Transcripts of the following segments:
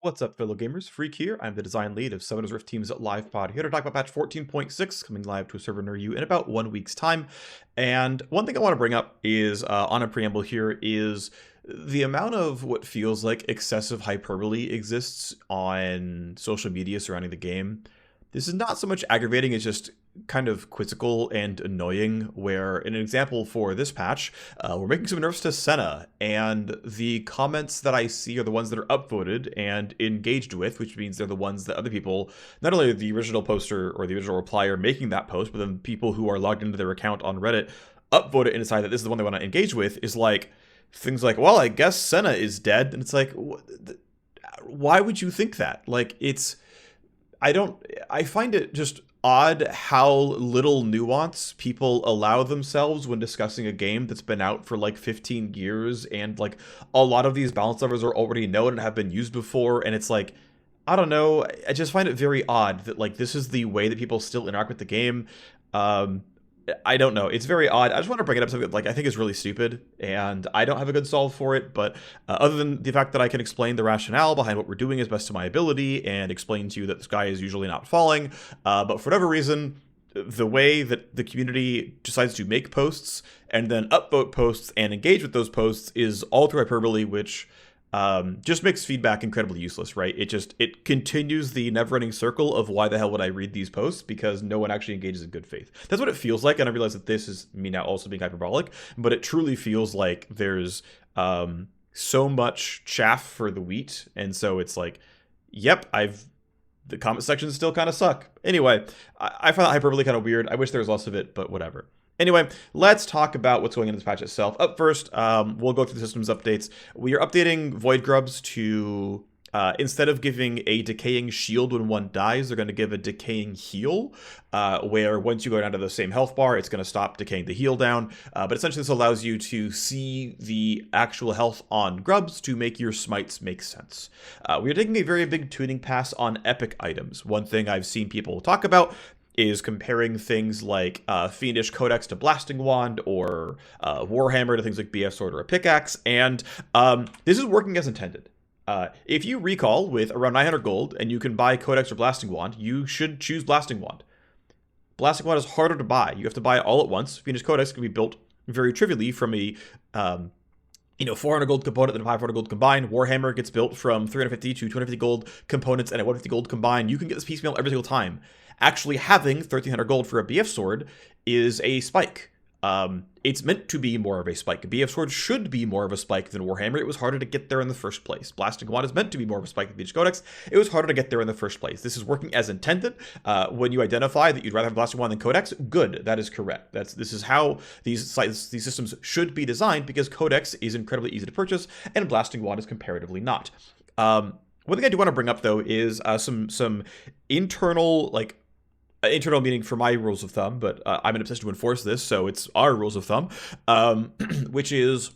What's up, fellow gamers? Phreak here. I'm the design lead of Summoners Rift Teams at LivePod, here to talk about patch 14.6, coming live to a server near you in about 1 week's time. And one thing I want to bring up is, on a preamble here, is the amount of what feels like excessive hyperbole exists on social media surrounding the game. This is not so much aggravating, it's just kind of quizzical and annoying, where in an example for this patch, we're making some nerfs to Senna, and the comments that I see are the ones that are upvoted and engaged with, which means they're the ones that other people, not only the original poster or the original replier making that post, but then people who are logged into their account on Reddit upvote it and decide that this is the one they want to engage with, is like things like, well, I guess Senna is dead, and it's like, why would you think that? Like, I find it just odd how little nuance people allow themselves when discussing a game that's been out for like 15 years, and like a lot of these balance levers are already known and have been used before, and it's like, I don't know, I just find it very odd that like this is the way that people still interact with the game. I don't know. It's very odd. I just want to bring it up something that like I think is really stupid, and I don't have a good solve for it. But other than the fact that I can explain the rationale behind what we're doing as best to my ability, and explain to you that the sky is usually not falling, but for whatever reason, the way that the community decides to make posts and then upvote posts and engage with those posts is all through hyperbole, which just makes feedback incredibly useless, right? It continues the never-ending circle of why the hell would I read these posts, because no one actually engages in good faith. That's what it feels like, and I realize that this is me now also being hyperbolic, but it truly feels like there's so much chaff for the wheat, and so it's like, yep, the comment sections still kind of suck. Anyway, I find that hyperbole kind of weird. I wish there was less of it, but whatever. Anyway, let's talk about what's going into this patch itself. Up first, we'll go through the systems updates. We are updating Void Grubs to, instead of giving a decaying shield when one dies, they're going to give a decaying heal, where once you go down to the same health bar, it's going to stop decaying the heal down. But essentially, this allows you to see the actual health on Grubs to make your smites make sense. We are taking a very big tuning pass on epic items. One thing I've seen people talk about is comparing things like Fiendish Codex to Blasting Wand, or Warhammer to things like BF Sword or a Pickaxe, and this is working as intended. If you recall, with around 900 gold, and you can buy Codex or Blasting Wand, you should choose Blasting Wand. Blasting Wand is harder to buy. You have to buy it all at once. Fiendish Codex can be built very trivially from a 400 gold component and a 500 gold combined. Warhammer gets built from 350 to 250 gold components and a 150 gold combined. You can get this piecemeal every single time. Actually having 1300 gold for a BF sword is a spike. It's meant to be more of a spike. A BF sword should be more of a spike than Warhammer. It was harder to get there in the first place. Blasting Wand is meant to be more of a spike than Fiendish Codex. It was harder to get there in the first place. This is working as intended. When you identify that you'd rather have Blasting Wand than Codex, good. That is correct. This is how these systems should be designed, because Codex is incredibly easy to purchase and Blasting Wand is comparatively not. One thing I do want to bring up though is some internal internal meaning for my rules of thumb, but I'm in a position to enforce this, so it's our rules of thumb, which is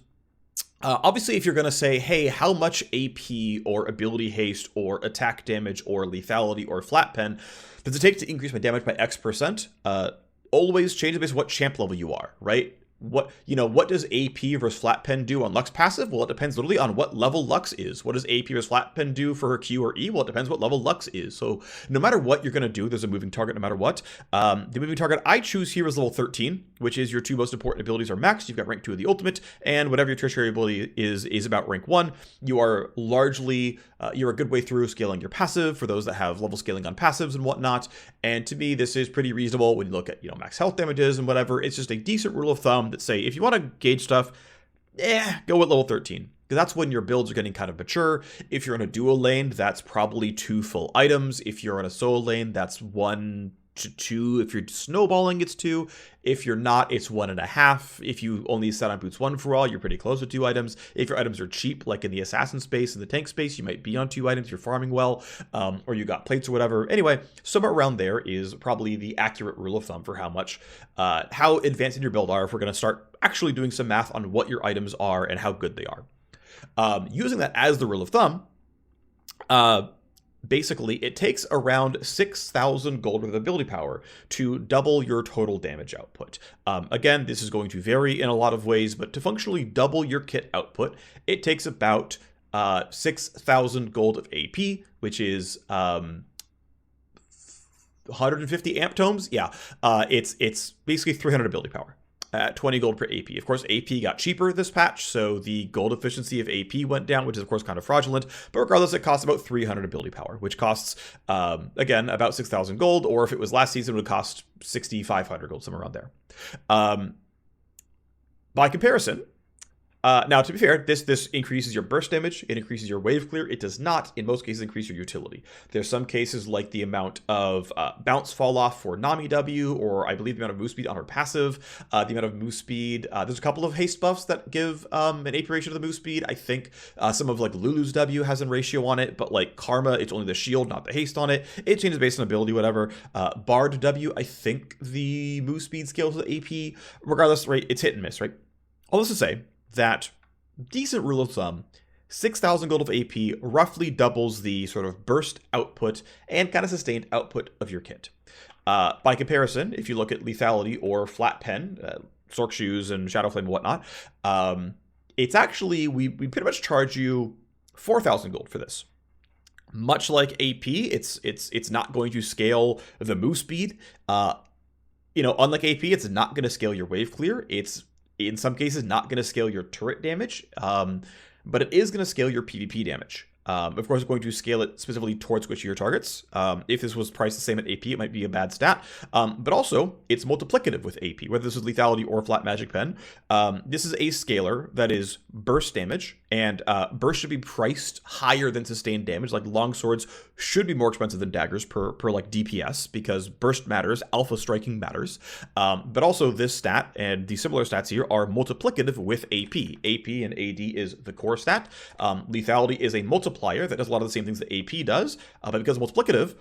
obviously if you're going to say, hey, how much AP or ability haste or attack damage or lethality or flat pen does it take to increase my damage by X%, always change it based on what champ level you are, right? What does AP versus flat pen do on Lux passive? Well, it depends literally on what level Lux is. What does AP versus flat pen do for her Q or E? Well, it depends what level Lux is. So no matter what you're going to do, there's a moving target no matter what. The moving target I choose here is level 13, which is your two most important abilities are maxed. You've got rank 2 of the ultimate, and whatever your tertiary ability is about rank 1. You are largely, you're a good way through scaling your passive for those that have level scaling on passives and whatnot. And to me, this is pretty reasonable when you look at, max health damages and whatever. It's just a decent rule of thumb that say, if you want to gauge stuff, go with level 13. Because that's when your builds are getting kind of mature. If you're in a dual lane, that's probably 2 full items. If you're in a solo lane, that's 1 to 2. If you're snowballing, it's 2. If you're not, it's 1.5. If you only set on boots 1 for all, you're pretty close to 2 items. If your items are cheap, like in the assassin space and the tank space, you might be on 2 items. You're farming well, or you got plates or whatever. Anyway, somewhere around there is probably the accurate rule of thumb for how advanced in your build are, if we're going to start actually doing some math on what your items are and how good they are. Using that as the rule of thumb, basically, it takes around 6,000 gold worth of ability power to double your total damage output. Again, this is going to vary in a lot of ways, but to functionally double your kit output, it takes about 6,000 gold of AP, which is 150 amp tomes. Yeah, it's basically 300 ability power at 20 gold per AP. Of course, AP got cheaper this patch, so the gold efficiency of AP went down, which is of course kind of fraudulent. But regardless, it costs about 300 ability power, which costs again about 6,000 gold, or if it was last season, it would cost 6,500 gold, somewhere around there. By comparison, now, to be fair, this increases your burst damage, it increases your wave clear, it does not, in most cases, increase your utility. There's some cases like the amount of bounce fall off for Nami W, or I believe the amount of move speed on her passive, the amount of move speed. There's a couple of haste buffs that give an AP ratio to the move speed. I think some of like Lulu's W has a ratio on it, but like Karma, it's only the shield, not the haste on it. It changes based on ability, whatever. Bard W, I think the move speed scales with AP. Regardless, right, it's hit and miss, right? All this to say that decent rule of thumb, 6,000 gold of AP roughly doubles the sort of burst output and kind of sustained output of your kit. By comparison, if you look at lethality or flat pen, Sork shoes and Shadow Flame and whatnot, it's actually, we pretty much charge you 4,000 gold for this. Much like AP, it's not going to scale the move speed. Unlike AP, it's not going to scale your wave clear. It's in some cases not going to scale your turret damage, but it is going to scale your PvP damage. Of course, it's going to scale it specifically towards squishier targets. If this was priced the same at AP, it might be a bad stat. But also, it's multiplicative with AP, whether this is lethality or flat magic pen. This is a scaler that is burst damage, and burst should be priced higher than sustained damage. Like long swords should be more expensive than daggers per like DPS, because burst matters, alpha striking matters. But also this stat and the similar stats here are multiplicative with AP. AP and AD is the core stat. Lethality is a multiplier that does a lot of the same things that AP does, but because multiplicative,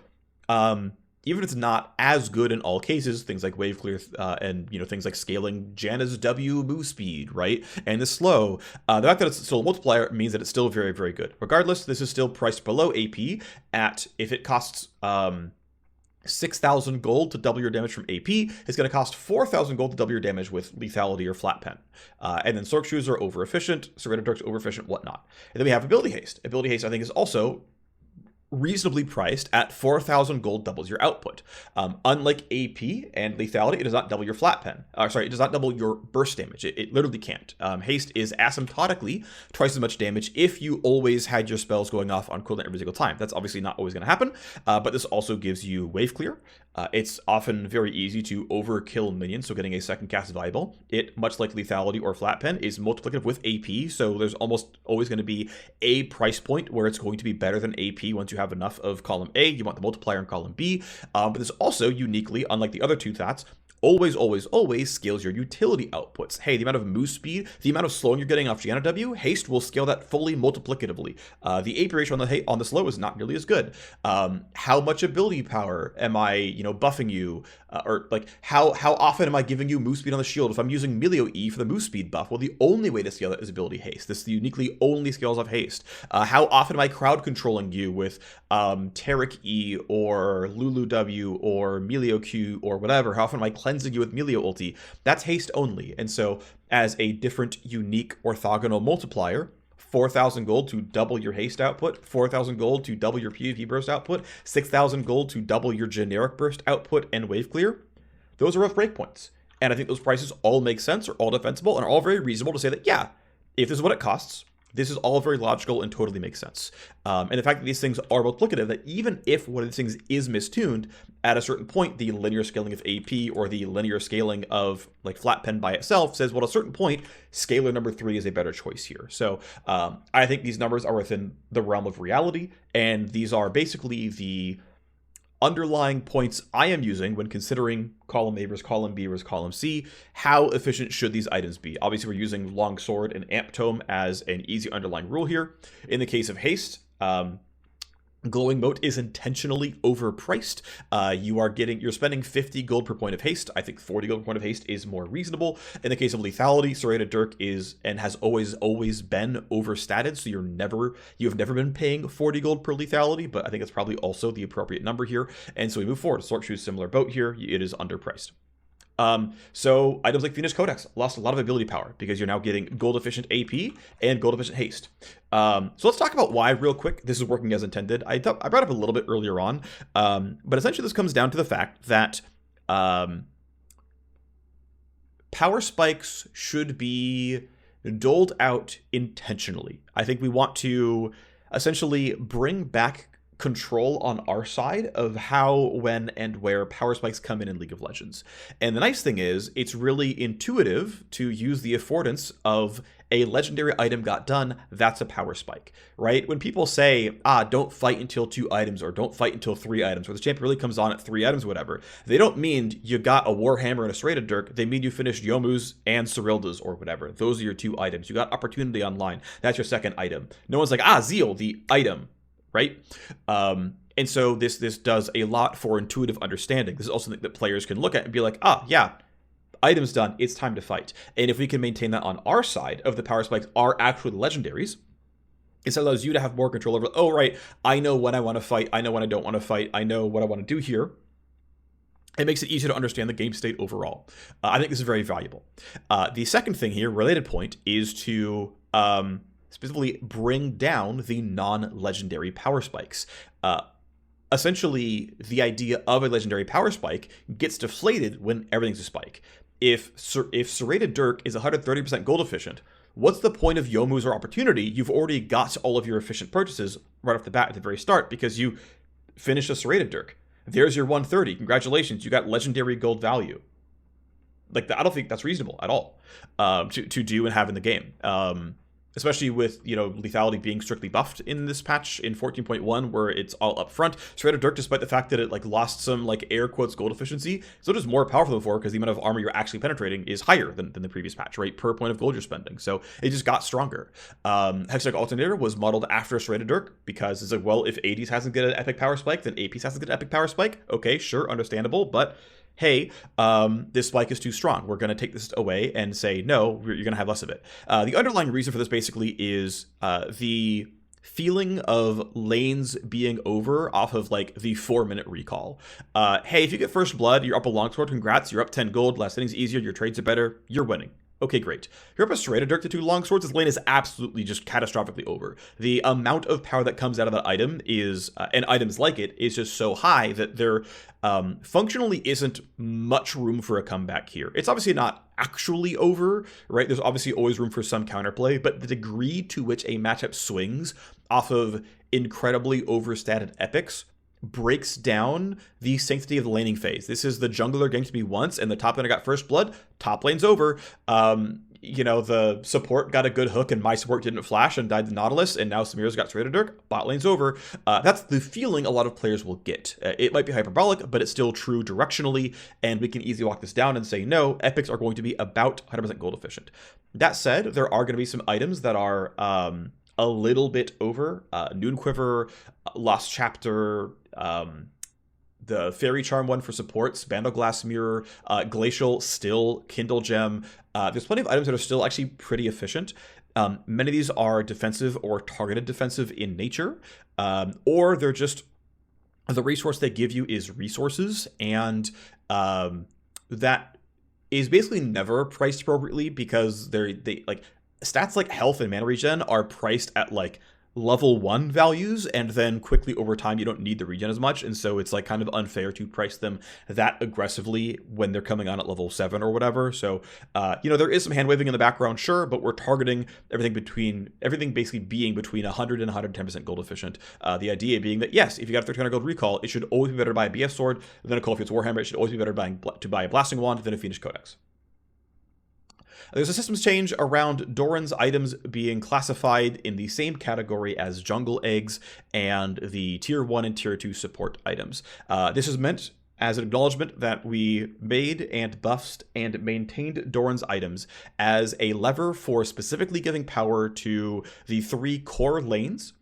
even if it's not as good in all cases, things like wave clear and things like scaling Janna's W move speed, right, and the slow, the fact that it's still a multiplier means that it's still very, very good. Regardless, this is still priced below AP at, if it costs 6,000 gold to double your damage from AP, it's going to cost 4,000 gold to double your damage with lethality or flat pen. And then Sork shoes are over efficient, Serrated Dirk's over efficient, whatnot. And then we have ability haste. Ability haste, I think, is also reasonably priced at 4,000 gold doubles your output. Unlike AP and lethality, it does not double your flat pen. It does not double your burst damage. It literally can't. Haste is asymptotically twice as much damage if you always had your spells going off on cooldown every single time. That's obviously not always going to happen, but this also gives you wave clear. It's often very easy to overkill minions, so getting a second cast is valuable. It, much like lethality or flat pen, is multiplicative with AP, so there's almost always going to be a price point where it's going to be better than AP once you have enough of column A. You want the multiplier in column B, but this also uniquely, unlike the other two stats, always scales your utility outputs. Hey, the amount of move speed, the amount of slowing you're getting off Janna W, haste will scale that fully multiplicatively. The AP ratio on the slow is not nearly as good. How much ability power am I, buffing you? Or like how often am I giving you move speed on the shield? If I'm using Melio E for the move speed buff, well, the only way to scale that is ability haste. This uniquely only scales off haste. How often am I crowd controlling you with Taric E or Lulu W or Melio Q or whatever? How often am I cleansing you with Melio ulti? That's haste only. And so as a different, unique, orthogonal multiplier, 4,000 gold to double your haste output, 4,000 gold to double your PvP burst output, 6,000 gold to double your generic burst output and wave clear. Those are both breakpoints. And I think those prices all make sense, are all defensible, and are all very reasonable to say that, yeah, if this is what it costs, this is all very logical and totally makes sense. And the fact that these things are multiplicative, that even if one of these things is mistuned, at a certain point, the linear scaling of AP or the linear scaling of like flat pen by itself says, well, at a certain point, scalar number 3 is a better choice here. So I think these numbers are within the realm of reality, and these are basically the underlying points I am using when considering column A versus column B versus column C. How efficient should these items be? Obviously, we're using Longsword and Amp Tome as an easy underlying rule here. In the case of haste, Glowing Moat is intentionally overpriced. You're spending 50 gold per point of haste. I think 40 gold per point of haste is more reasonable. In the case of lethality, Serrated Dirk is and has always been overstated, so you have never been paying 40 gold per lethality, but I think it's probably also the appropriate number here. And so we move forward. Sork Shoes, similar boat here. It is underpriced. So items like Phoenix Codex lost a lot of ability power because you're now getting gold efficient AP and gold efficient haste. So let's talk about why real quick this is working as intended. I brought up a little bit earlier on, but essentially this comes down to the fact that power spikes should be doled out intentionally. I think we want to essentially bring back control on our side of how, when, and where power spikes come in League of Legends. And the nice thing is, it's really intuitive to use the affordance of a legendary item got done, that's a power spike, right? When people say, don't fight until 2 items, or don't fight until 3 items, or the champion really comes on at 3 items, whatever, they don't mean you got a Warhammer and a Serrated Dirk, they mean you finished Yomu's and Cyrilda's or whatever. Those are your 2 items. You got Opportunity online, that's your 2nd item. No one's like, Zeal, the item, right? And so this does a lot for intuitive understanding. This is also something that players can look at and be like, yeah, item's done, it's time to fight. And if we can maintain that on our side of the power spikes are actually the legendaries, it allows you to have more control over, oh, right, I know when I want to fight, I know when I don't want to fight, I know what I want to do here. It makes it easier to understand the game state overall. I think this is very valuable. The second thing here, related point, is to specifically bring down the non-legendary power spikes. Essentially, the idea of a legendary power spike gets deflated when everything's a spike. If Serrated Dirk is 130% gold efficient, what's the point of Yomu's or Opportunity? You've already got all of your efficient purchases right off the bat at the very start because you finished a Serrated Dirk. There's your 130. Congratulations, you got legendary gold value. Like, I don't think that's reasonable at all to do and have in the game. Especially with, lethality being strictly buffed in this patch in 14.1, where it's all up front. Serrated Dirk, despite the fact that it lost some air quotes gold efficiency, still just more powerful than before because the amount of armor you're actually penetrating is higher than the previous patch, right? Per point of gold you're spending. So it just got stronger. Hextech Alternator was modeled after Serrated Dirk because it's like, well, if 80s hasn't get an epic power spike, then APs hasn't get an epic power spike. Okay, sure, understandable, but hey, this spike is too strong. We're going to take this away and say, no, you're going to have less of it. The underlying reason for this basically is the feeling of lanes being over off of the 4-minute recall. Hey, if you get first blood, you're up a longsword, congrats, you're up 10 gold, last innings easier, your trades are better, you're winning. Okay, great. You're up a Serrated Dirk to 2 longswords, this lane is absolutely just catastrophically over. The amount of power that comes out of that item is, and items like it, is just so high that there functionally isn't much room for a comeback here. It's obviously not actually over, right? There's obviously always room for some counterplay, but the degree to which a matchup swings off of incredibly overstated epics breaks down the sanctity of the laning phase. This is the jungler ganked me once, and the top laner got first blood, top lane's over. The support got a good hook, and my support didn't flash and died the Nautilus, and now Samira's got Serrated Dirk, bot lane's over. That's the feeling a lot of players will get. It might be hyperbolic, but it's still true directionally, and we can easily walk this down and say, no, epics are going to be about 100% gold efficient. That said, there are going to be some items that are a little bit over. Noon Quiver, Lost Chapter, the Fairy Charm one for supports, Bandle Glass Mirror, Glacial, still, Kindle Gem. There's plenty of items that are still actually pretty efficient. Many of these are defensive or targeted defensive in nature, or they're just, the resource they give you is resources, and that is basically never priced appropriately because they stats like health and mana regen are priced at level 1 values, and then quickly over time you don't need the regen as much, and so it's kind of unfair to price them that aggressively when they're coming on at level 7 or whatever. So there is some hand waving in the background, sure, but we're targeting everything basically being between 100 and 110% gold efficient. The idea being that yes, if you got a 1300 gold recall, it should always be better to buy a BF sword than a Call of Duty Warhammer. It should always be better to buy a blasting wand than a Phoenix Codex. There's a systems change around Doran's items being classified in the same category as jungle eggs and the tier 1 and tier 2 support items. This is meant as an acknowledgement that we made and buffed and maintained Doran's items as a lever for specifically giving power to the 3 core lanes,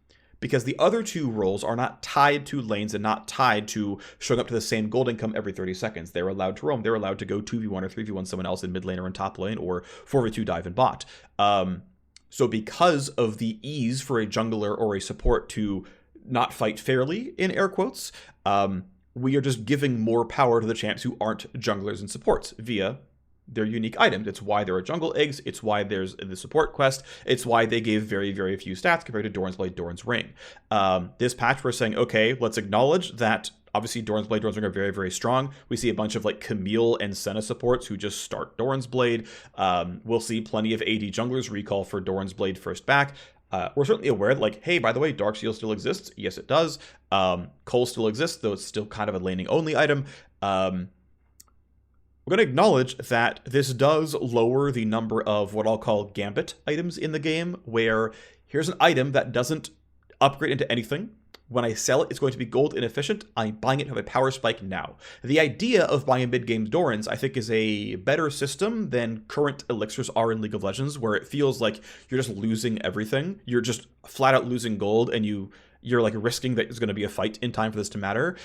because the other 2 roles are not tied to lanes and not tied to showing up to the same gold income every 30 seconds. They're allowed to roam. They're allowed to go 2v1 or 3v1 someone else in mid lane or in top lane, or 4v2 dive and bot. So because of the ease for a jungler or a support to not fight fairly, in air quotes, we are just giving more power to the champs who aren't junglers and supports via their unique items. It's why there are jungle eggs. It's why there's the support quest. It's why they gave very, very few stats compared to Doran's Blade, Doran's Ring. This patch, we're saying, okay, let's acknowledge that obviously Doran's Blade, Doran's Ring are very, very strong. We see a bunch of like Camille and Senna supports who just start Doran's Blade. We'll see plenty of AD junglers recall for Doran's Blade first back. We're certainly aware that, like, hey, by the way, Darksteel still exists. Yes, it does. Cole still exists, though it's still kind of a laning only item. We're going to acknowledge that this does lower the number of what I'll call gambit items in the game, where here's an item that doesn't upgrade into anything. When I sell it, it's going to be gold inefficient. I'm buying it to have a power spike now. The idea of buying mid-game Dorans, I think, is a better system than current elixirs are in League of Legends, where it feels like you're just losing everything. You're just flat out losing gold, and you're like risking that there's going to be a fight in time for this to matter.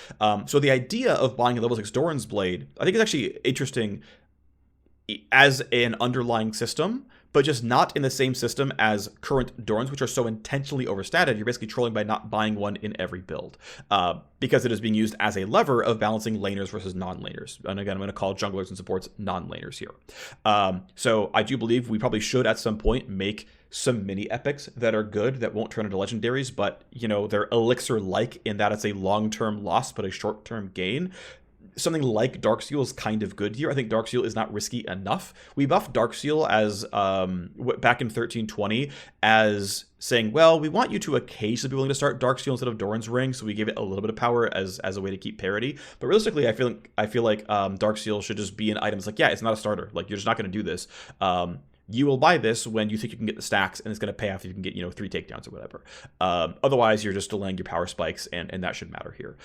So the idea of buying a level 6 Doran's Blade, I think is actually interesting as an underlying system, but just not in the same system as current Dorans, which are so intentionally overstated. You're basically trolling by not buying one in every build, because it is being used as a lever of balancing laners versus non-laners. And again, I'm going to call junglers and supports non-laners here. So I do believe we probably should at some point make some mini epics that are good, that won't turn into legendaries, but, you know, they're elixir-like in that it's a long-term loss, but a short-term gain. Something like Darksteel is kind of good here. I think Darksteel is not risky enough. We buffed Darksteel as back in 1320 as saying, well, we want you to occasionally be willing to start Darksteel instead of Doran's Ring, so we gave it a little bit of power as a way to keep parity. But realistically, I feel like Darksteel should just be an item. It's like, yeah, it's not a starter. Like, you're just not going to do this. You will buy this when you think you can get the stacks, and it's going to pay off if you can get, 3 takedowns or whatever. Otherwise, you're just delaying your power spikes, and that should matter here.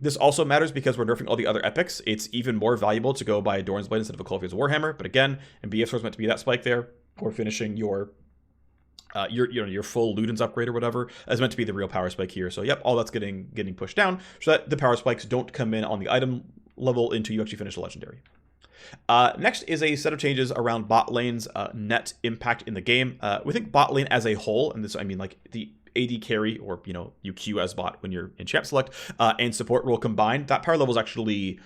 This also matters because we're nerfing all the other epics. It's even more valuable to go buy a Doran's Blade instead of a Coldfield's Warhammer. But again, and BF is meant to be that spike there, or finishing your full Luden's upgrade or whatever is meant to be the real power spike here. So yep, all that's getting pushed down so that the power spikes don't come in on the item level until you actually finish a legendary. Next is a set of changes around bot lane's net impact in the game. We think bot lane as a whole, and this I mean like the AD carry, or you queue as bot when you're in champ select, and support role combined, that power level is actually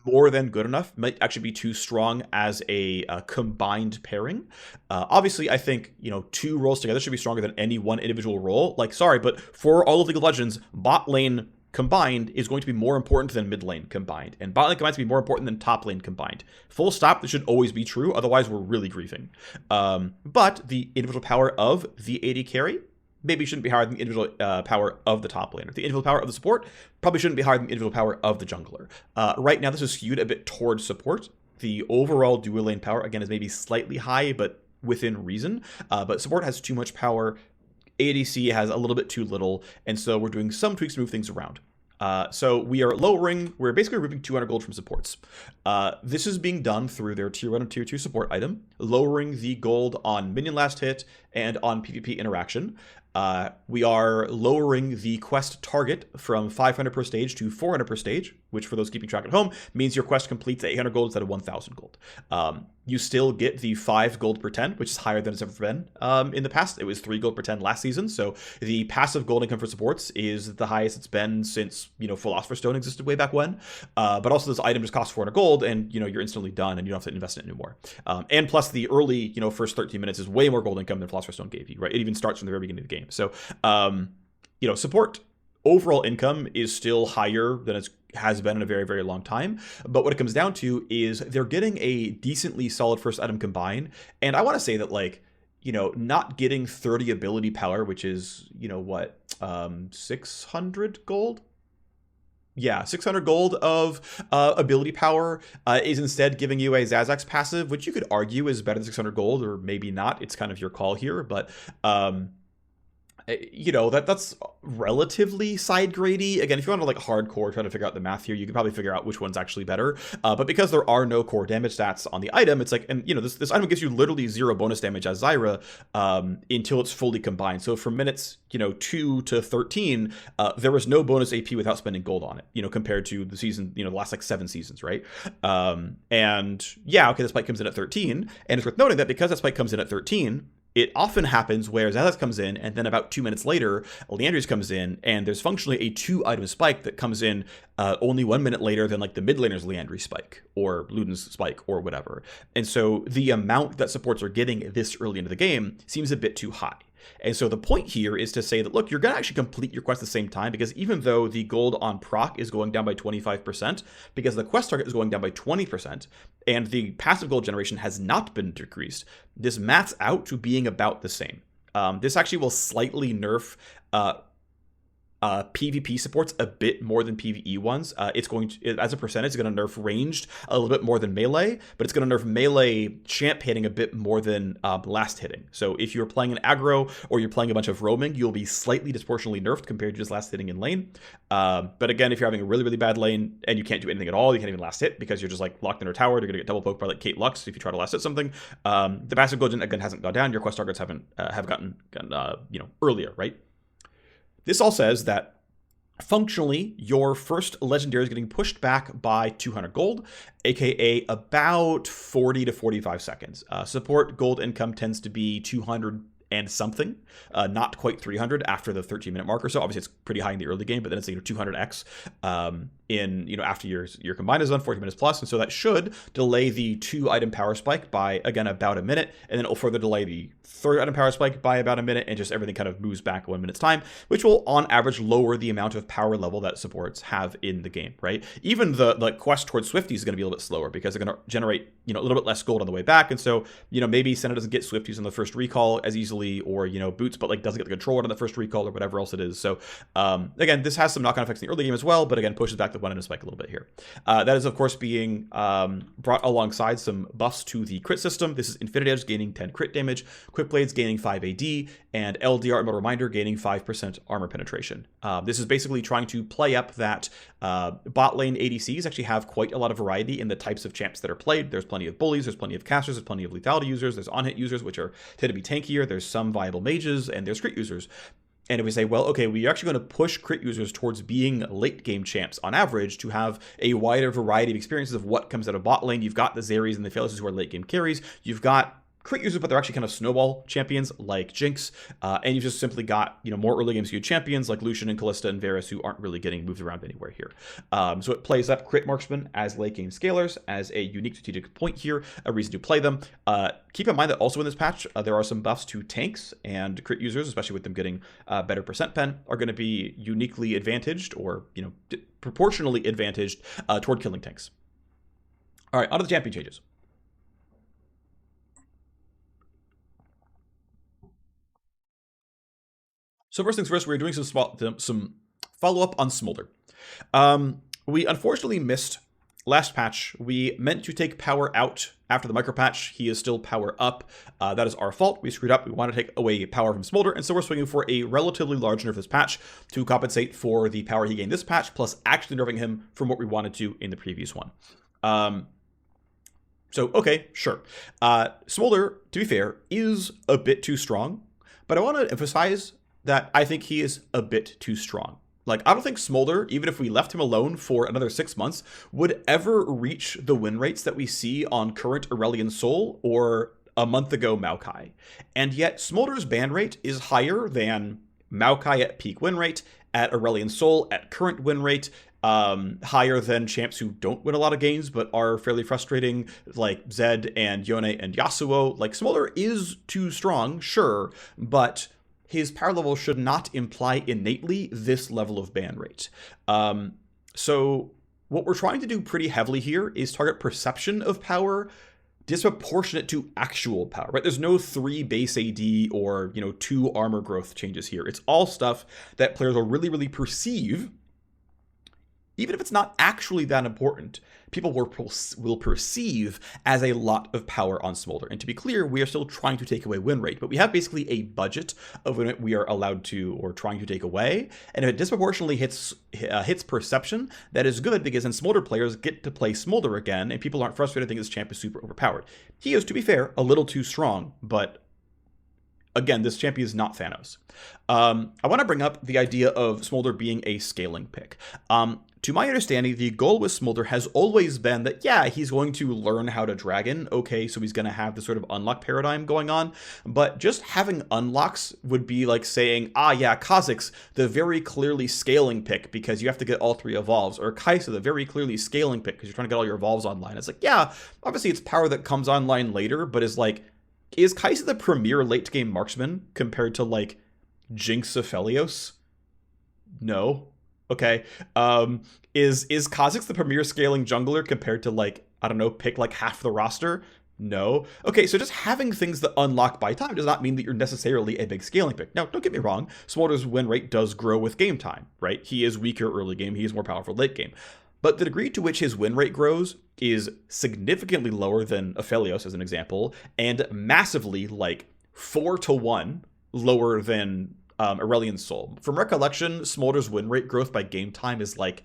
more than good enough. Might actually be too strong as a combined pairing. Obviously, I think 2 roles together should be stronger than any one individual role. Like, sorry, but for all of League of Legends, bot lane combined is going to be more important than mid lane combined, and bot lane combined to be more important than top lane combined. Full stop. This should always be true. Otherwise, we're really griefing. But the individual power of the AD carry maybe shouldn't be higher than the individual power of the top laner. The individual power of the support probably shouldn't be higher than the individual power of the jungler. Right now, this is skewed a bit towards support. The overall dual lane power, again, is maybe slightly high, but within reason. But support has too much power. ADC has a little bit too little, and so we're doing some tweaks to move things around. So we're basically removing 200 gold from supports. This is being done through their tier 1 and tier 2 support item, lowering the gold on minion last hit and on PvP interaction. We are lowering the quest target from 500 per stage to 400 per stage, which for those keeping track at home means your quest completes at 800 gold instead of 1000 gold. You still get the 5 gold per 10, which is higher than it's ever been in the past. It was 3 gold per 10 last season, so the passive gold income for supports is the highest it's been since Philosopher's Stone existed way back when. But also this item just costs 400 gold, and you're instantly done, and you don't have to invest in it anymore. And plus the early first 13 minutes is way more gold income than Philosopher's Stone gave you, right? It even starts from the very beginning of the game. So support overall income is still higher than it has been in a very, very long time. But what it comes down to is they're getting a decently solid first item combined. And I want to say that, not getting 30 ability power, which is, 600 gold? Yeah, 600 gold of ability power is instead giving you a Zazax passive, which you could argue is better than 600 gold, or maybe not. It's kind of your call here, but that's relatively side grady. Again, if you want to hardcore try to figure out the math here, you can probably figure out which one's actually better. But because there are no core damage stats on the item, it's this item gives you literally 0 bonus damage as Zyra until it's fully combined. So from minutes 2 to 13, there was no bonus AP without spending gold on it. Compared to the season, the last 7 seasons, right? And yeah, okay, the spike comes in at 13, and it's worth noting that because that spike comes in at 13. it often happens where Xylox comes in, and then about 2 minutes later, Liandry's comes in, and there's functionally a 2-item spike that comes in only 1 minute later than like the mid laner's Liandry spike, or Luden's spike, or whatever. And so the amount that supports are getting this early into the game seems a bit too high. And so the point here is to say that, look, you're going to actually complete your quest at the same time, because even though the gold on proc is going down by 25%, because the quest target is going down by 20%, and the passive gold generation has not been decreased, this maths out to being about the same. This actually will slightly nerf PvP supports a bit more than PvE ones. It's going to, as a percentage, it's going to nerf ranged a little bit more than melee, but it's going to nerf melee champ hitting a bit more than last hitting. So if you're playing an aggro or you're playing a bunch of roaming, you'll be slightly disproportionately nerfed compared to just last hitting in lane. But again, if you're having a really, really bad lane and you can't do anything at all, you can't even last hit because you're just like locked in a tower, you're going to get double poked by like Kate Lux if you try to last hit something. The passive gold again hasn't gone down. Your quest targets have gotten earlier, right? This all says that functionally, your first legendary is getting pushed back by 200 gold, aka about 40 to 45 seconds. Support gold income tends to be 200 and something, not quite 300 after the 13-minute marker. So obviously it's pretty high in the early game, but then it's 200x in after your combine is done, 40 minutes plus, and so that should delay the 2-item power spike by again about a minute, and then it'll further delay the 3rd-item power spike by about a minute, and just everything kind of moves back 1 minute's time, which will on average lower the amount of power level that supports have in the game, right? Even the quest towards Swifties is going to be a little bit slower because they're going to generate a little bit less gold on the way back, and so maybe Senna doesn't get Swifties on the first recall as easily, or Boots, but like doesn't get the controller on the first recall or whatever else it is. So again, this has some knock-on effects in the early game as well, but again pushes back the 1-item spike a little bit here. That is of course being brought alongside some buffs to the crit system. This is Infinite Edge gaining 10 crit damage, Quick Blades gaining 5 AD, and LDR Immortal Reminder gaining 5% armor penetration. This is basically trying to play up that bot lane ADCs actually have quite a lot of variety in the types of champs that are played. There's plenty of bullies, there's plenty of casters, there's plenty of lethality users, there's on-hit users, which tend to be tankier, there's some viable mages, and there's crit users. And if we say, well, okay, we're actually going to push crit users towards being late game champs on average to have a wider variety of experiences of what comes out of bot lane. You've got the Xerries and the Phalises who are late game carries. You've got crit users, but they're actually kind of snowball champions like Jinx, and you've just simply got more early game skewed champions like Lucian and Callista and Varus who aren't really getting moved around anywhere here. So it plays up crit marksmen as late game scalers as a unique strategic point here, a reason to play them. Keep in mind that also in this patch there are some buffs to tanks, and crit users, especially with them getting better percent pen, are going to be uniquely advantaged or proportionally advantaged toward killing tanks. All right, on to the champion changes. So first things first, we're doing some follow-up on Smolder. We unfortunately missed last patch. We meant to take power out after the micro patch. He is still power up. That is our fault. We screwed up. We want to take away power from Smolder, and so we're swinging for a relatively large nerf this patch to compensate for the power he gained this patch, plus actually nerfing him from what we wanted to in the previous one. So, okay, sure. Smolder, to be fair, is a bit too strong, but I want to emphasize that I think he is a bit too strong. Like, I don't think Smolder, even if we left him alone for another 6 months, would ever reach the win rates that we see on current Aurelion Sol or a month ago Maokai. And yet, Smolder's ban rate is higher than Maokai at peak win rate, at Aurelion Sol at current win rate, higher than champs who don't win a lot of games but are fairly frustrating, like Zed and Yone and Yasuo. Like, Smolder is too strong, sure, but his power level should not imply innately this level of ban rate. So what we're trying to do pretty heavily here is target perception of power disproportionate to actual power, right? There's no 3 base AD or 2 armor growth changes here. It's all stuff that players will really perceive. Even if it's not actually that important, people will perceive as a lot of power on Smolder. And to be clear, we are still trying to take away win rate, but we have basically a budget of win rate we are allowed to or trying to take away. And if it disproportionately hits perception, that is good, because then Smolder players get to play Smolder again, and people aren't frustrated thinking this champ is super overpowered. He is, to be fair, a little too strong, but Again, this champion is not Thanos. I want to bring up the idea of Smolder being a scaling pick. To my understanding, the goal with Smolder has always been that, yeah, he's going to learn how to dragon. Okay, so he's going to have this sort of unlock paradigm going on. But just having unlocks would be like saying, yeah, Kha'Zix, the very clearly scaling pick because you have to get all 3 evolves. Or Kai'Sa, the very clearly scaling pick because you're trying to get all your evolves online. It's like, yeah, obviously it's power that comes online later, but is Kai'Sa the premier late game marksman compared to like Jinx Aphelios? No. Okay. Is Kha'Zix the premier scaling jungler compared to like, I don't know, pick like half the roster? No. Okay, so just having things that unlock by time does not mean that you're necessarily a big scaling pick. Now, don't get me wrong, Smolder's win rate does grow with game time, right? He is weaker early game, he is more powerful late game. But the degree to which his win rate grows is significantly lower than Aphelios, as an example, and massively, like, 4-1 lower than Aurelian's Soul. From recollection, Smolder's win rate growth by game time is like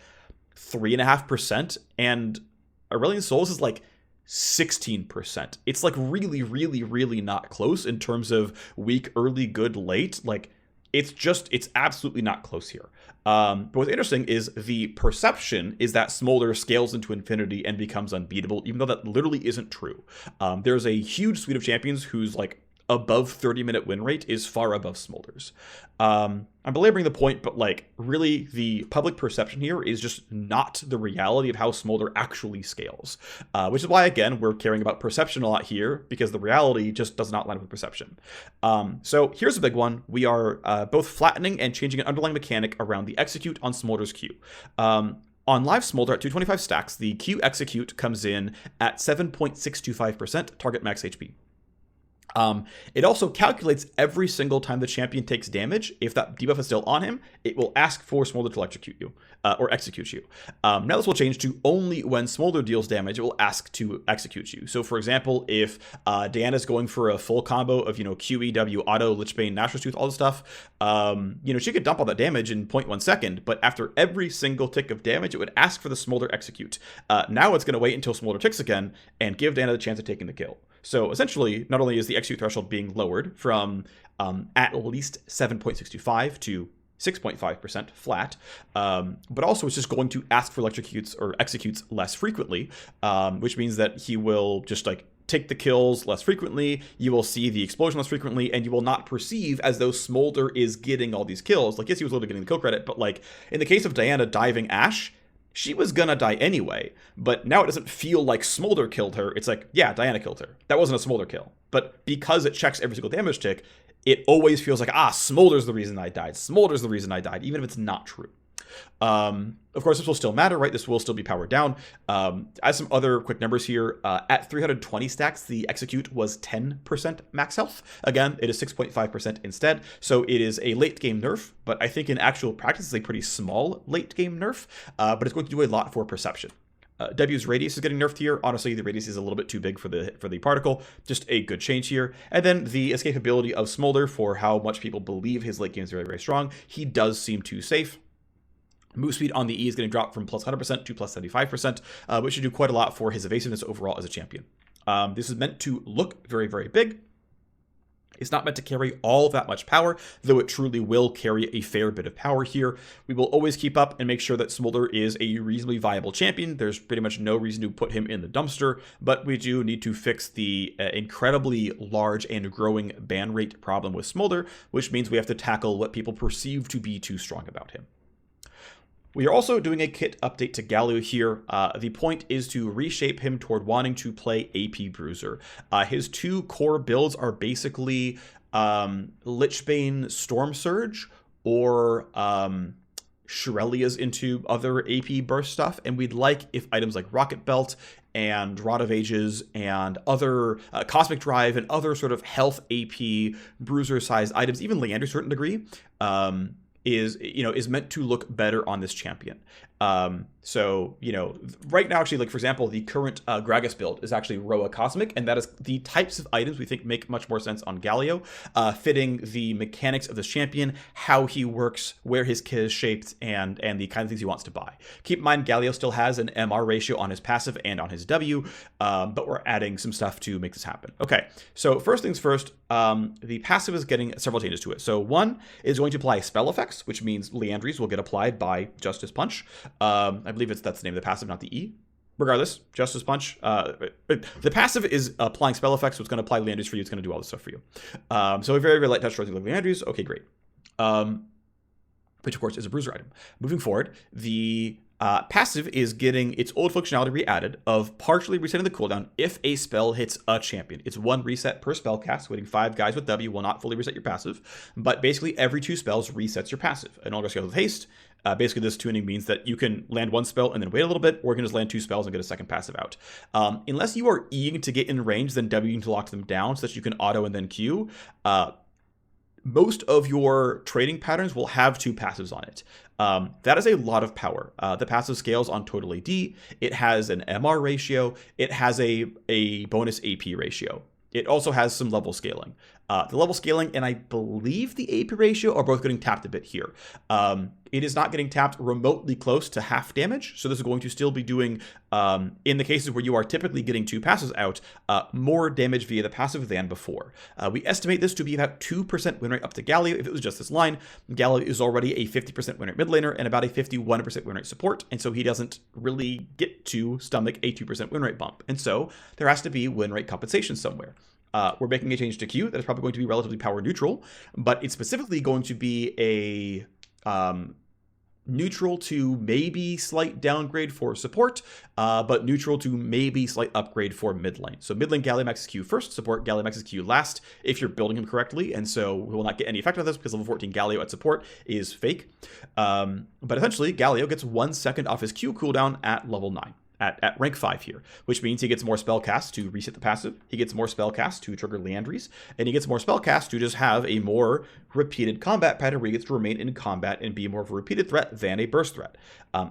3.5%, and Aurelian's Soul's is like 16%. It's like really, really, really not close in terms of weak, early, good, late. Like, it's absolutely not close here. But what's interesting is the perception is that Smolder scales into infinity and becomes unbeatable, even though that literally isn't true. There's a huge suite of champions whose like above 30-minute win rate is far above Smolder's. I'm belaboring the point, but like really the public perception here is just not the reality of how Smolder actually scales, which is why, again, we're caring about perception a lot here, because the reality just does not line up with perception. So here's a big one. We are both flattening and changing an underlying mechanic around the execute on Smolder's Q. On live Smolder at 225 stacks, the Q execute comes in at 7.625% target max HP. It also calculates every single time the champion takes damage. If that debuff is still on him, it will ask for Smolder to electrocute you, or execute you. Now this will change to only when Smolder deals damage, it will ask to execute you. So for example, if Diana's going for a full combo of, QEW, auto, Lichbane, Nashor's Tooth, all this stuff, she could dump all that damage in 0.1 second, but after every single tick of damage, it would ask for the Smolder execute. Now it's going to wait until Smolder ticks again and give Diana the chance of taking the kill. So essentially, not only is the execute threshold being lowered from at least 7.625 to 6.5% flat, but also it's just going to ask for electrocutes or executes less frequently, which means that he will just like take the kills less frequently, you will see the explosion less frequently, and you will not perceive as though Smolder is getting all these kills. Like, yes, he was literally getting the kill credit, but like in the case of Diana diving Ashe, she was gonna die anyway, but now it doesn't feel like Smolder killed her. It's like, yeah, Diana killed her. That wasn't a Smolder kill. But because it checks every single damage tick, it always feels like, Smolder's the reason I died. Smolder's the reason I died, even if it's not true. Of course, this will still matter, right? This will still be powered down. As some other quick numbers here, at 320 stacks, the execute was 10% max health. Again, it is 6.5% instead. So it is a late game nerf, but I think in actual practice, it's a pretty small late game nerf, but it's going to do a lot for perception. W's radius is getting nerfed here. Honestly, the radius is a little bit too big for the particle. Just a good change here. And then the escapability of Smolder, for how much people believe his late game is very, very strong. He does seem too safe. Move speed on the E is getting dropped from plus 100% to plus 75%, which should do quite a lot for his evasiveness overall as a champion. This is meant to look very, very big. It's not meant to carry all that much power, though it truly will carry a fair bit of power here. We will always keep up and make sure that Smolder is a reasonably viable champion. There's pretty much no reason to put him in the dumpster, but we do need to fix the incredibly large and growing ban rate problem with Smolder, which means we have to tackle what people perceive to be too strong about him. We are also doing a kit update to Galio here. The point is to reshape him toward wanting to play AP Bruiser. His two core builds are basically Lichbane Storm Surge or Shurelya's into other AP burst stuff, and we'd like if items like Rocket Belt and Rod of Ages and other Cosmic Drive and other sort of health AP Bruiser-sized items, even Leander to a certain degree, is meant to look better on this champion. So, right now, actually, like, for example, the current Gragas build is actually Roa Cosmic, and that is the types of items we think make much more sense on Galio, fitting the mechanics of this champion, how he works, where his kit is shaped, and the kind of things he wants to buy. Keep in mind, Galio still has an MR ratio on his passive and on his W, but we're adding some stuff to make this happen. Okay, so first things first, the passive is getting several changes to it. So one is going to apply spell effects, which means Leandries will get applied by Justice Punch. I believe that's the name of the passive, not the E. Regardless, Justice Punch. The passive is applying spell effects, so it's going to apply Leandries for you. It's going to do all this stuff for you. So a very, very light touch towards Leandries. Okay, great. Which, of course, is a bruiser item. Moving forward, the passive is getting its old functionality re-added of partially resetting the cooldown if a spell hits a champion. It's 1 reset per spell cast. Hitting 5 guys with W will not fully reset your passive, but basically every 2 spells resets your passive. And all goes with haste. Basically, this tuning means that you can land 1 spell and then wait a little bit, or you can just land 2 spells and get a second passive out. Unless you are eating to get in range, then W need to lock them down so that you can auto and then Q. Most of your trading patterns will have 2 passives on it. That is a lot of power. The passive scales on total AD. It has an MR ratio. It has a bonus AP ratio. It also has some level scaling. The level scaling and I believe the AP ratio are both getting tapped a bit here. It is not getting tapped remotely close to half damage, so this is going to still be doing, in the cases where you are typically getting 2 passes out, more damage via the passive than before. We estimate this to be about 2% win rate up to Galio. If it was just this line, Galio is already a 50% win rate mid laner and about a 51% win rate support, and so he doesn't really get to stomach a 2% win rate bump. And so there has to be win rate compensation somewhere. We're making a change to Q that is probably going to be relatively power neutral, but it's specifically going to be a neutral to maybe slight downgrade for support, but neutral to maybe slight upgrade for mid lane. So mid lane Galio maxes Q first, support Galio maxes Q last if you're building him correctly, and so we will not get any effect of this because level 14 Galio at support is fake. But essentially, Galio gets 1 second off his Q cooldown at level 9. At rank 5 here, which means he gets more spell cast to reset the passive, he gets more spell cast to trigger Leandries, and he gets more spell cast to just have a more repeated combat pattern where he gets to remain in combat and be more of a repeated threat than a burst threat.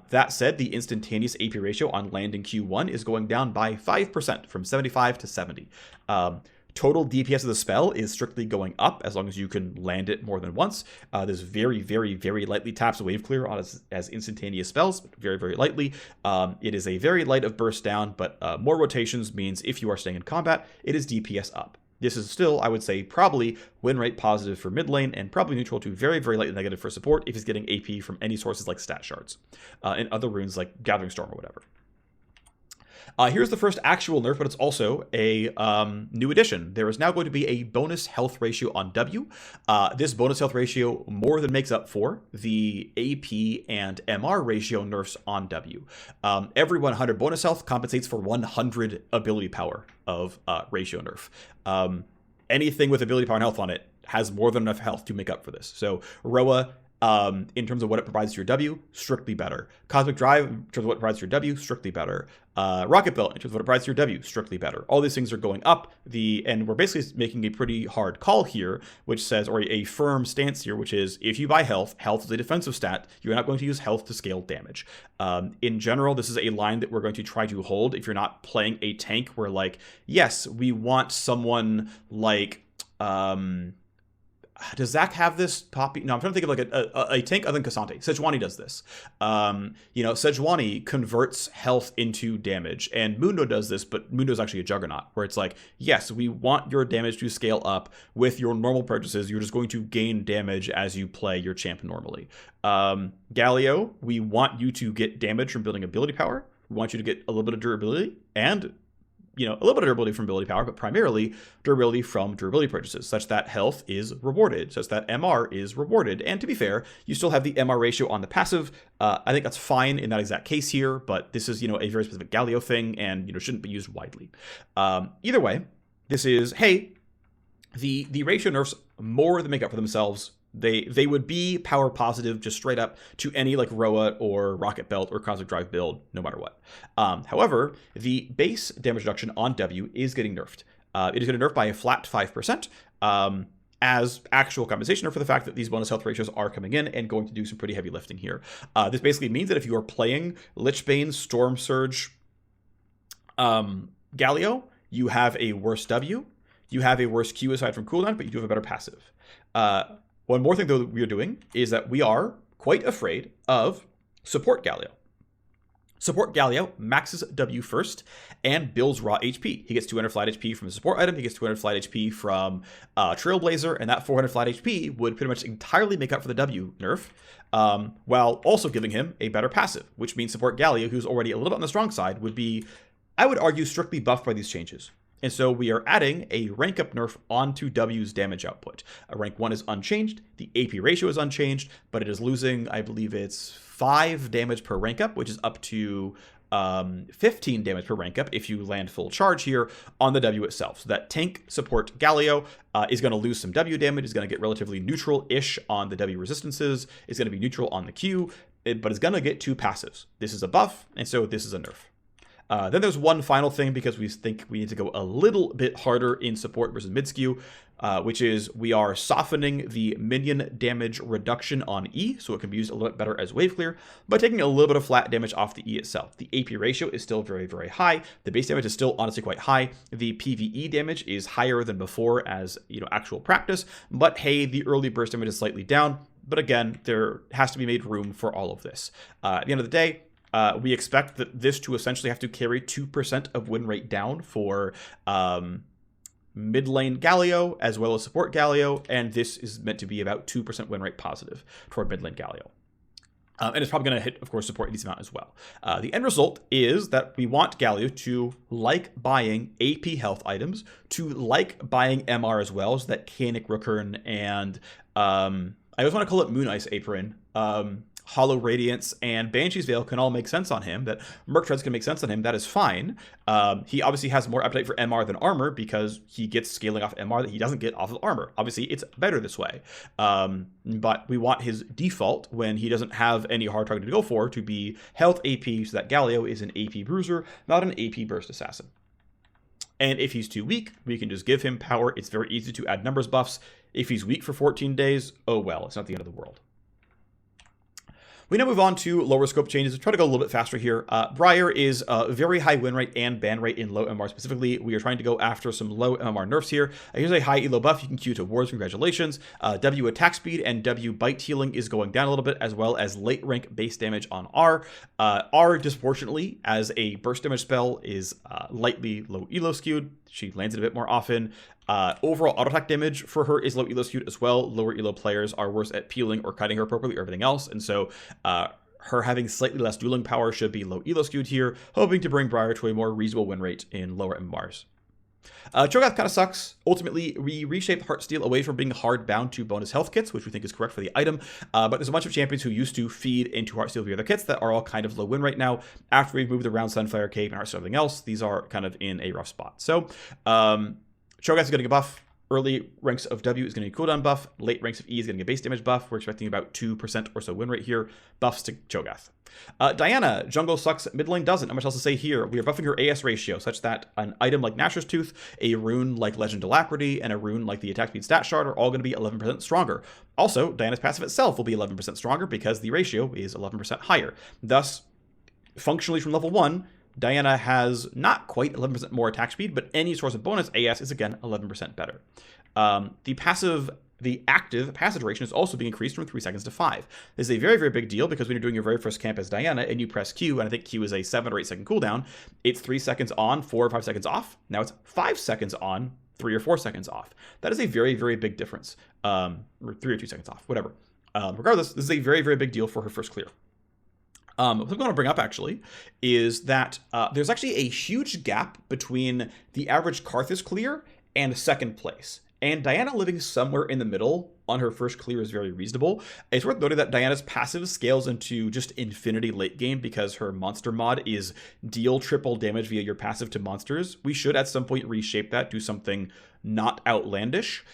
That said, the instantaneous AP ratio on landing Q1 is going down by 5% from 75 to 70. Total DPS of the spell is strictly going up as long as you can land it more than once. This very, very, very lightly taps wave clear on as instantaneous spells, but very, very lightly. It is a very light of burst down, but more rotations means if you are staying in combat, it is DPS up. This is still, I would say, probably win rate positive for mid lane and probably neutral to very, very lightly negative for support if he's getting AP from any sources like stat shards and other runes like Gathering Storm or whatever. Here's the first actual nerf, but it's also a new addition. There is now going to be a bonus health ratio on W. This bonus health ratio more than makes up for the AP and MR ratio nerfs on W. Every 100 bonus health compensates for 100 ability power of ratio nerf. Anything with ability power and health on it has more than enough health to make up for this. So Roa, in terms of what it provides to your W, strictly better. Cosmic Drive, in terms of what it provides to your W, strictly better. Rocket Belt, in terms of what it provides to your W, strictly better. All these things are going up, and we're basically making a pretty hard call here, which says, or a firm stance here, which is, if you buy health, health is a defensive stat, you're not going to use health to scale damage. In general, this is a line that we're going to try to hold if you're not playing a tank where, like, yes, we want someone like, does Zach have this? Poppy? No, I'm trying to think of like a tank other than Cassante. Sejuani does this. Sejuani converts health into damage, and Mundo does this, but Mundo's actually a juggernaut, where it's like, yes, we want your damage to scale up with your normal purchases. You're just going to gain damage as you play your champ normally. Galio, we want you to get damage from building ability power. We want you to get a little bit of durability and a little bit of durability from ability power, but primarily durability from durability purchases, such that health is rewarded, such that MR is rewarded. And to be fair, you still have the MR ratio on the passive. I think that's fine in that exact case here, but this is, a very specific Galio thing and, shouldn't be used widely. Either way, this is, hey, the ratio nerfs more than make up for themselves. They would be power positive just straight up to any like Roa or Rocket Belt or Cosmic Drive build, no matter what. However, the base damage reduction on W is getting nerfed. It is getting nerfed by a flat 5%. as actual compensation for the fact that these bonus health ratios are coming in and going to do some pretty heavy lifting here. This basically means that if you are playing Lichbane, Storm Surge, Galio, you have a worse W, you have a worse Q aside from cooldown, but you do have a better passive. One more thing, though, that we are doing is that we are quite afraid of Support Galio. Support Galio maxes W first and builds raw HP. He gets 200 flat HP from a support item, he gets 200 flat HP from Trailblazer, and that 400 flat HP would pretty much entirely make up for the W nerf, while also giving him a better passive, which means Support Galio, who's already a little bit on the strong side, would be, I would argue, strictly buffed by these changes. And so we are adding a rank up nerf onto W's damage output. Rank 1 is unchanged, the AP ratio is unchanged, but it is losing, I believe it's 5 damage per rank up, which is up to 15 damage per rank up if you land full charge here on the W itself. So that tank support Galio is going to lose some W damage, is going to get relatively neutral-ish on the W resistances, is going to be neutral on the Q, but is going to get 2 passives. This is a buff, and so this is a nerf. Then there's one final thing, because we think we need to go a little bit harder in support versus mid-skew, which is we are softening the minion damage reduction on E, so it can be used a little bit better as wave clear, by taking a little bit of flat damage off the E itself. The AP ratio is still very, very high. The base damage is still honestly quite high. The PvE damage is higher than before as, actual practice, but hey, the early burst damage is slightly down. But again, there has to be made room for all of this. At the end of the day, we expect that this to essentially have to carry 2% of win rate down for mid lane Galio as well as support Galio, and this is meant to be about 2% win rate positive toward mid lane Galio. And it's probably going to hit, of course, support a decent amount as well. The end result is that we want Galio to like buying AP health items, to like buying MR as well, so that Canic Rookern and I always want to call it Moon Ice Apron, Hollow Radiance, and Banshee's Veil can all make sense on him, that Merc Treads can make sense on him. That is fine. He obviously has more appetite for MR than armor because he gets scaling off MR that he doesn't get off of armor. Obviously, it's better this way. But we want his default, when he doesn't have any hard target to go for, to be health AP, so that Galio is an AP bruiser, not an AP burst assassin. And if he's too weak, we can just give him power. It's very easy to add numbers buffs. If he's weak for 14 days, oh well, it's not the end of the world. We now move on to lower scope changes. We'll try to go a little bit faster here. Briar is a very high win rate and ban rate in low MMR specifically. We are trying to go after some low MMR nerfs here. Here's a high elo buff you can queue to wards. Congratulations. W attack speed and W bite healing is going down a little bit, as well as late rank base damage on R. R, disproportionately, as a burst damage spell, is lightly low elo skewed. She lands it a bit more often. Overall auto attack damage for her is low elo skewed as well. Lower elo players are worse at peeling or cutting her appropriately or everything else, and so her having slightly less dueling power should be low elo skewed here, hoping to bring Briar to a more reasonable win rate in lower MMRs. Cho'Gath kind of sucks. Ultimately, we reshaped Heartsteel away from being hard bound to bonus health kits, which we think is correct for the item, but there's a bunch of champions who used to feed into Heartsteel via their kits that are all kind of low win right now. After we've moved around Sunfire Cape and Heartsteel and everything else, these are kind of in a rough spot. So, Cho'Gath is getting a buff. Early ranks of W is getting a cooldown buff. Late ranks of E is getting a base damage buff. We're expecting about 2% or so win rate here. Buffs to Cho'Gath. Diana, jungle sucks, mid lane doesn't. Not much else to say here. We are buffing her AS ratio such that an item like Nashor's Tooth, a rune like Legend Alacrity, and a rune like the attack speed stat shard are all going to be 11% stronger. Also, Diana's passive itself will be 11% stronger because the ratio is 11% higher. Thus, functionally from level 1, Diana has not quite 11% more attack speed, but any source of bonus AS is again 11% better. The active passive duration is also being increased from 3 seconds to 5. This is a very, very big deal because when you're doing your very first camp as Diana and you press Q, and I think Q is a 7 or 8 second cooldown, it's 3 seconds on, 4 or 5 seconds off. Now it's 5 seconds on, 3 or 4 seconds off. That is a very, very big difference. Or 3 or 2 seconds off, whatever. Regardless, this is a very, very big deal for her first clear. What I'm going to bring up, actually, is that there's actually a huge gap between the average Karthus clear and second place. And Diana living somewhere in the middle on her first clear is very reasonable. It's worth noting that Diana's passive scales into just infinity late game because her monster mod is deal triple damage via your passive to monsters. We should at some point reshape that, do something not outlandish.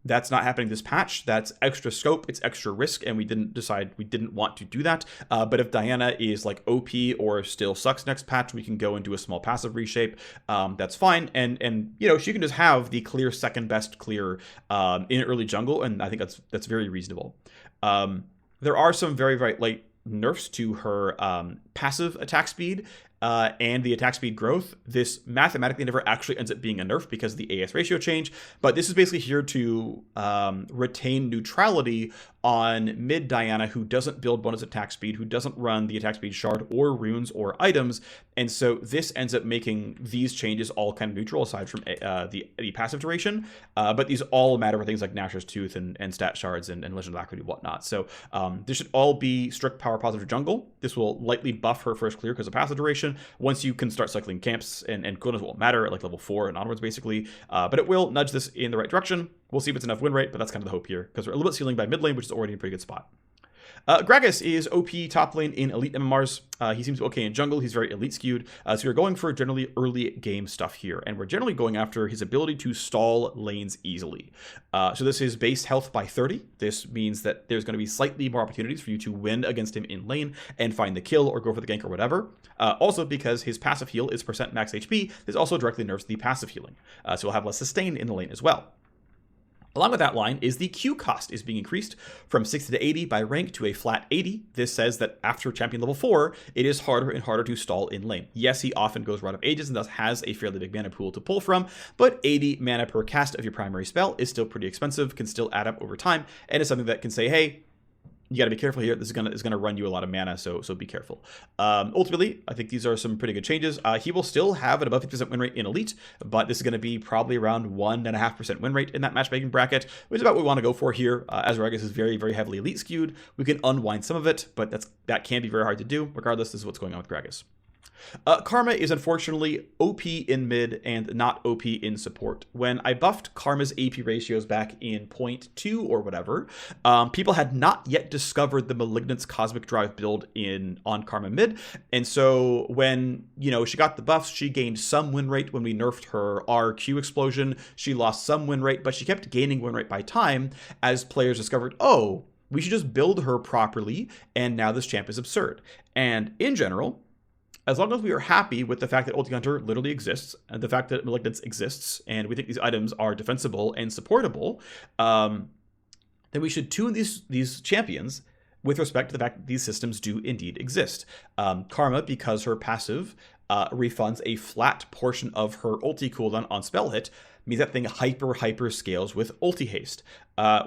That's not happening this patch. That's extra scope. It's extra risk, and we didn't want to do that. But if Diana is like OP or still sucks next patch, we can go and do a small passive reshape. That's fine, and you know, she can just have the clear second best clear in early jungle, and I think that's very reasonable. There are some very late nerfs to her passive attack speed. And the attack speed growth. This mathematically never actually ends up being a nerf because of the AS ratio change, but this is basically here to retain neutrality on mid Diana, who doesn't build bonus attack speed, who doesn't run the attack speed shard or runes or items, and so this ends up making these changes all kind of neutral aside from the passive duration, but these all matter for things like Nashor's Tooth and stat shards and Legend of Alacrity and whatnot. So this should all be strict power positive jungle. This will lightly buff her first clear because of passive duration. Once you can start cycling camps and cooldowns won't matter at like level 4 and onwards basically, but it will nudge this in the right direction. We'll see if it's enough win rate, but that's kind of the hope here because we're a little bit ceiling by mid lane, which is already a pretty good spot. Gragas is OP top lane in elite MMRs. He seems okay in jungle. He's very elite skewed. So we're going for generally early game stuff here. And we're generally going after his ability to stall lanes easily. So this is base health by 30. This means that there's going to be slightly more opportunities for you to win against him in lane and find the kill or go for the gank or whatever. Also because his passive heal is % max HP, this also directly nerfs the passive healing. So we'll have less sustain in the lane as well. Along with that line is the Q cost is being increased from 60 to 80 by rank to a flat 80. This says that after champion level 4, it is harder and harder to stall in lane. Yes, he often goes Rod of Ages and thus has a fairly big mana pool to pull from, but 80 mana per cast of your primary spell is still pretty expensive, can still add up over time, and is something that can say, hey, you got to be careful here. This is gonna run you a lot of mana, so be careful. Ultimately, I think these are some pretty good changes. He will still have an above 50% win rate in Elite, but this is going to be probably around 1.5% win rate in that matchmaking bracket, which is about what we want to go for here. As Gragas is very heavily Elite skewed, we can unwind some of it, but that can be very hard to do. Regardless, this is what's going on with Gragas. Karma is unfortunately OP in mid and not OP in support. When I buffed Karma's AP ratios back in 0.2 or whatever, people had not yet discovered the Malignant's Cosmic Drive build on Karma mid, and so when, you know, she got the buffs, she gained some win rate. When we nerfed her RQ explosion, she lost some win rate, but she kept gaining win rate by time as players discovered, oh, we should just build her properly, and now this champ is absurd. And in general, as long as we are happy with the fact that Ulti Hunter literally exists, and the fact that Malignance exists, and we think these items are defensible and supportable, then we should tune these champions with respect to the fact that these systems do indeed exist. Karma, because her passive refunds a flat portion of her ulti cooldown on spell hit, means that thing hyper scales with ulti haste.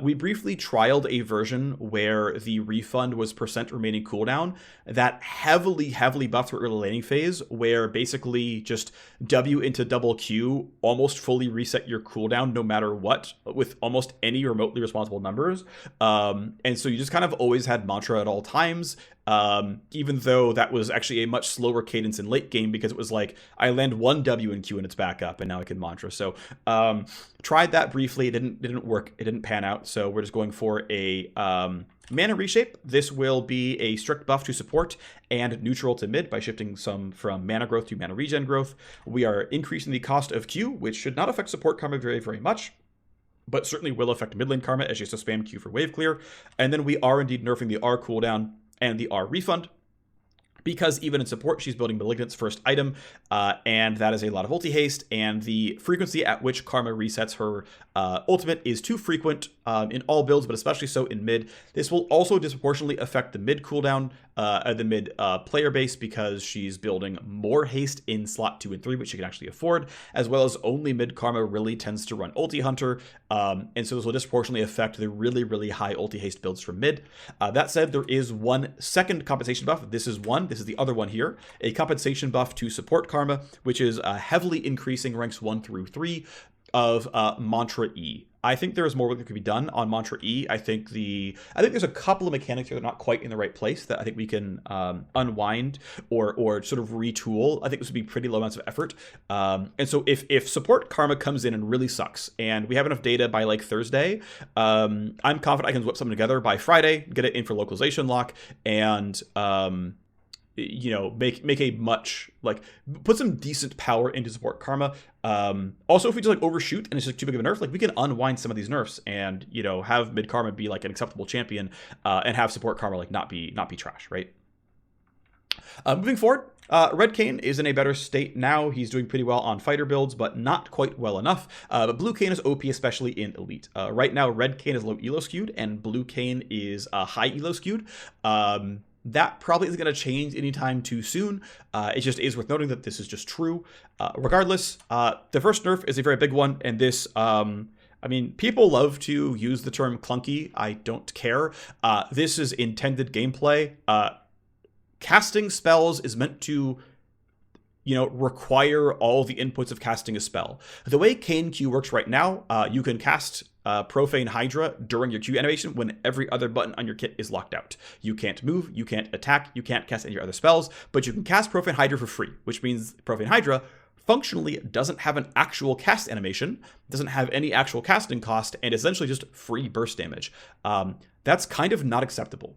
We briefly trialed a version where the refund was % remaining cooldown that heavily buffed her early laning phase, where basically just W into double Q almost fully reset your cooldown no matter what, with almost any remotely responsible numbers. And so you just kind of always had mantra at all times, even though that was actually a much slower cadence in late game because it was like, I land one W in Q and it's back up and now I can mantra. So tried that briefly. It didn't work. It didn't pan out. So we're just going for a mana reshape. This will be a strict buff to support and neutral to mid by shifting some from mana growth to mana regen growth. We are increasing the cost of Q, which should not affect support karma very much, but certainly will affect mid lane karma as she has to spam Q for wave clear. And then we are indeed nerfing the R cooldown and the R refund, because even in support, she's building Malignant's first item, and that is a lot of ulti haste, and the frequency at which Karma resets her ultimate is too frequent in all builds, but especially so in mid. This will also disproportionately affect the mid cooldown, the mid player base, because she's building more haste in slot 2 and 3, which she can actually afford, as well as only mid Karma really tends to run Ulti Hunter, and so this will disproportionately affect the really high ulti haste builds from mid. That said, there is one second compensation buff. This is the other one here, a compensation buff to support Karma, which is heavily increasing ranks 1 through 3 of Mantra E. I think there is more work that could be done on Mantra E. I think there's a couple of mechanics here that are not quite in the right place that I think we can unwind or sort of retool. I think this would be pretty low amounts of effort. And so if support Karma comes in and really sucks, and we have enough data by like Thursday, I'm confident I can whip something together by Friday, get it in for localization lock, and you know, make a much, like, put some decent power into support karma. Also, if we just like overshoot and it's just too big of a nerf, like we can unwind some of these nerfs and, you know, have mid karma be like an acceptable champion, and have support karma like not be trash, right? Moving forward, Red Kayn is in a better state now. He's doing pretty well on fighter builds, but not quite well enough. But Blue Kayn is OP, especially in Elite. Right now, Red Kayn is low elo skewed, and Blue Kayn is high elo skewed. That probably isn't going to change anytime too soon. It just is worth noting that this is just true. Regardless, the first nerf is a very big one, and this... I mean, people love to use the term clunky. I don't care. This is intended gameplay. Casting spells is meant to, you know, require all the inputs of casting a spell. The way Kayn Q works right now, you can cast Profane Hydra during your Q animation when every other button on your kit is locked out. You can't move, you can't attack, you can't cast any of your other spells, but you can cast Profane Hydra for free, which means Profane Hydra functionally doesn't have an actual cast animation, doesn't have any actual casting cost, and essentially just free burst damage. That's kind of not acceptable.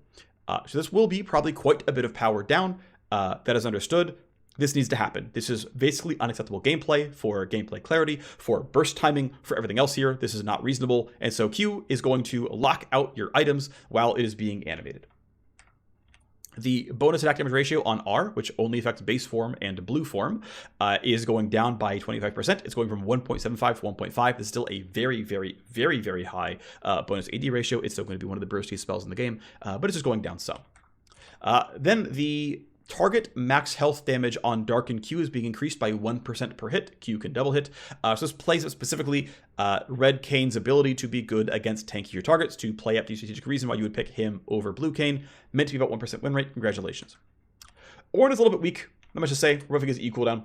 So this will be probably quite a bit of power down. That is understood. This needs to happen. This is basically unacceptable gameplay for gameplay clarity, for burst timing, for everything else here. This is not reasonable. And so Q is going to lock out your items while it is being animated. The bonus attack damage ratio on R, which only affects base form and blue form, is going down by 25%. It's going from 1.75 to 1.5. It's still a very, very, very, very high bonus AD ratio. It's still going to be one of the burstiest spells in the game, but it's just going down some. Then the target max health damage on Dark and Q is being increased by 1% per hit. Q can double hit. So this plays up specifically Red Kayn's ability to be good against tankier targets, to play up the strategic reason why you would pick him over Blue Kayn. Meant to be about 1% win rate. Congratulations. Ornn is a little bit weak. Not much to say. We're buffing his E cooldown.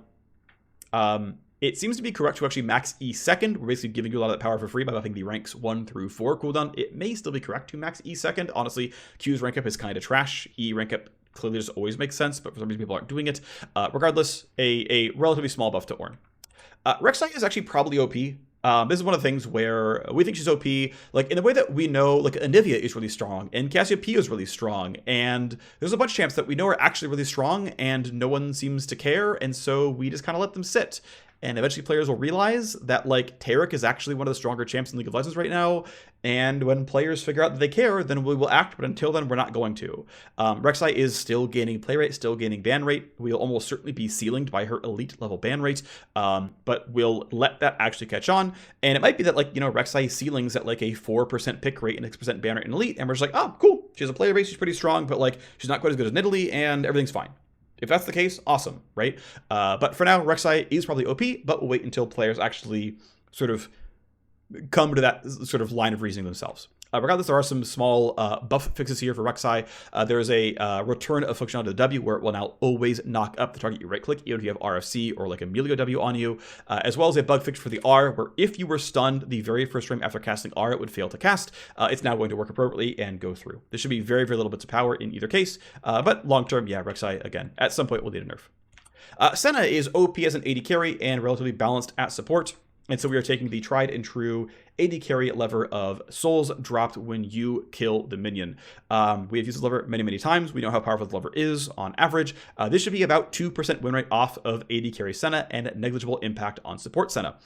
It seems to be correct to actually max E second. We're basically giving you a lot of that power for free by buffing the ranks 1 through 4 cooldown. It may still be correct to max E second. Honestly, Q's rank up is kind of trash. E rank up clearly just always makes sense, but for some reason people aren't doing it. Regardless, a relatively small buff to Ornn. Rek'Sai is actually probably OP. This is one of the things where we think she's OP, like in the way that we know, like Anivia is really strong, and Cassiopeia is really strong, and there's a bunch of champs that we know are actually really strong, and no one seems to care, and so we just kind of let them sit. And eventually players will realize that, like, Taric is actually one of the stronger champs in League of Legends right now. And when players figure out that they care, then we will act. But until then, we're not going to. Rek'Sai is still gaining play rate, still gaining ban rate. We'll almost certainly be ceilinged by her elite level ban rate. But we'll let that actually catch on. And it might be that, like, you know, Rek'Sai ceilings at like a 4% pick rate and 6% ban rate in elite. And we're just like, oh, cool. She has a player base. She's pretty strong, but like, she's not quite as good as Nidalee, and everything's fine. If that's the case, awesome, right? But for now, Rek'Sai is probably OP, but we'll wait until players actually sort of come to that sort of line of reasoning themselves. Regardless, there are some small buff fixes here for Rek'Sai. There is a return of functionality to the W, where it will now always knock up the target you right-click, even if you have RFC or like a Melio W on you, as well as a bug fix for the R, where if you were stunned the very first frame after casting R, it would fail to cast. It's now going to work appropriately and go through. There should be very, very little bits of power in either case, but long-term, yeah, Rek'Sai, again, at some point will need a nerf. Senna is OP as an AD carry and relatively balanced at support. And so we are taking the tried and true AD carry lever of souls dropped when you kill the minion. We have used this lever many, many times. We know how powerful the lever is on average. This should be about 2% win rate off of AD carry Senna and negligible impact on support Senna.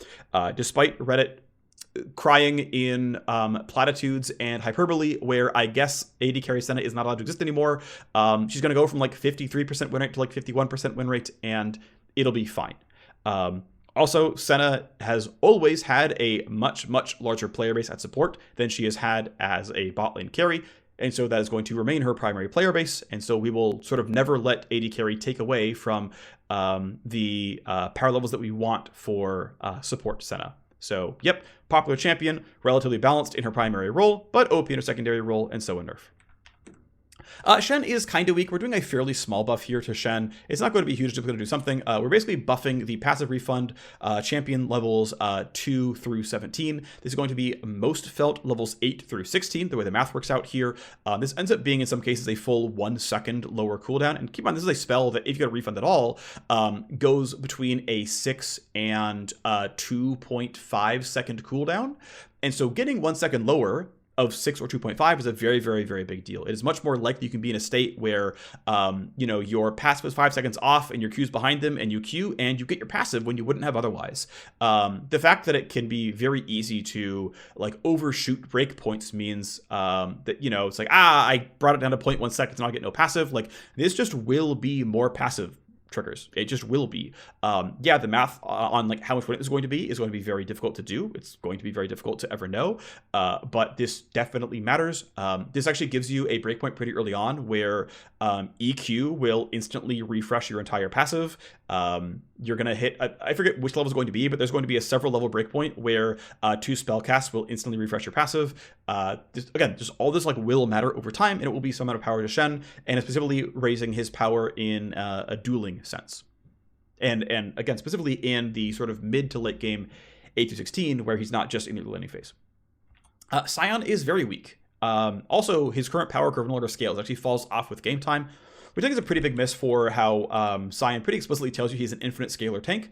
Despite Reddit crying in platitudes and hyperbole, where I guess AD carry Senna is not allowed to exist anymore, she's going to go from like 53% win rate to like 51% win rate, and it'll be fine. Also, Senna has always had a much, much larger player base at support than she has had as a bot lane carry, and so that is going to remain her primary player base, and so we will sort of never let AD carry take away from the power levels that we want for support Senna. So, yep, popular champion, relatively balanced in her primary role, but OP in her secondary role, and so a nerf. Shen is kind of weak. We're doing a fairly small buff here to Shen. It's not going to be huge, just going to do something. We're basically buffing the passive refund champion levels 2 through 17. This is going to be most felt levels 8 through 16, the way the math works out here. This ends up being, in some cases, a full 1 second lower cooldown. And keep in mind, this is a spell that, if you get a refund at all, goes between a 6 and 2.5 second cooldown. And so getting 1 second lower of 6 or 2.5 is a very, very, very big deal. It is much more likely you can be in a state where, your passive is 5 seconds off and your Q's behind them and you Q and you get your passive when you wouldn't have otherwise. The fact that it can be very easy to like overshoot breakpoints means that, it's like, I brought it down to 0.1 seconds and I'll get no passive. Like this just will be more passive triggers. It just will be. The math on like how much win it is going to be very difficult to do. It's going to be very difficult to ever know. But this definitely matters. This actually gives you a breakpoint pretty early on where EQ will instantly refresh your entire passive. You're going to hit, I forget which level is going to be, but there's going to be a several level breakpoint where 2 spellcasts will instantly refresh your passive. Just all this like will matter over time, and it will be some amount of power to Shen, and specifically raising his power in a dueling sense. And again, specifically in the sort of mid to late game 8 to 16, where he's not just in the landing phase. Sion is very weak. Also, his current power curve no longer scales. It actually falls off with game time, which I think is a pretty big miss for how Sion pretty explicitly tells you he's an infinite scalar tank.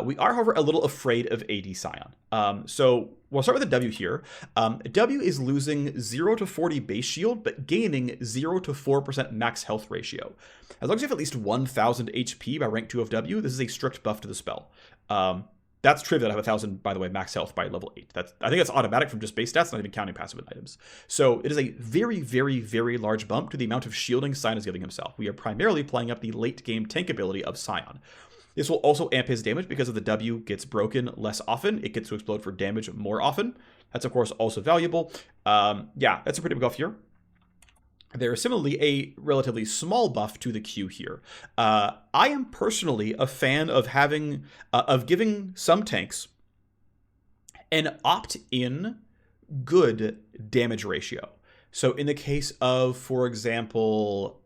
We are, however, a little afraid of AD Sion. So we'll start with the W here. W is losing 0 to 40 base shield, but gaining 0 to 4% max health ratio. As long as you have at least 1,000 HP by rank 2 of W, this is a strict buff to the spell. That's true that I have 1,000, by the way, max health by level 8. I think that's automatic from just base stats, not even counting passive items. So it is a very, very, very large bump to the amount of shielding Sion is giving himself. We are primarily playing up the late game tank ability of Sion. This will also amp his damage because if the W gets broken less often, it gets to explode for damage more often. That's, of course, also valuable. That's a pretty big buff here. There is similarly a relatively small buff to the Q here. I am personally a fan of giving some tanks an opt-in good damage ratio. So in the case of, for example,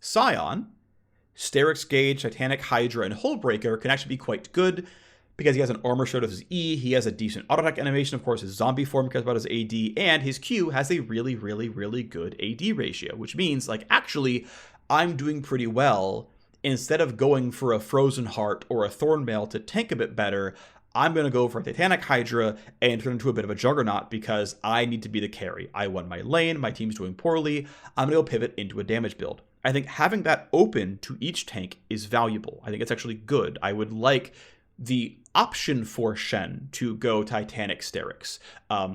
Sion, Sterix Gauge, Titanic Hydra, and Hullbreaker can actually be quite good because he has an armor shield of his E, he has a decent auto attack animation, of course his zombie form cares about his AD, and his Q has a really, really, really good AD ratio, which means, like, actually, I'm doing pretty well. Instead of going for a Frozen Heart or a Thornmail to tank a bit better, I'm going to go for a Titanic Hydra and turn into a bit of a Juggernaut because I need to be the carry. I won my lane, my team's doing poorly, I'm going to go pivot into a damage build. I think having that open to each tank is valuable. I think it's actually good. I would like the option for Shen to go Titanic Sterix,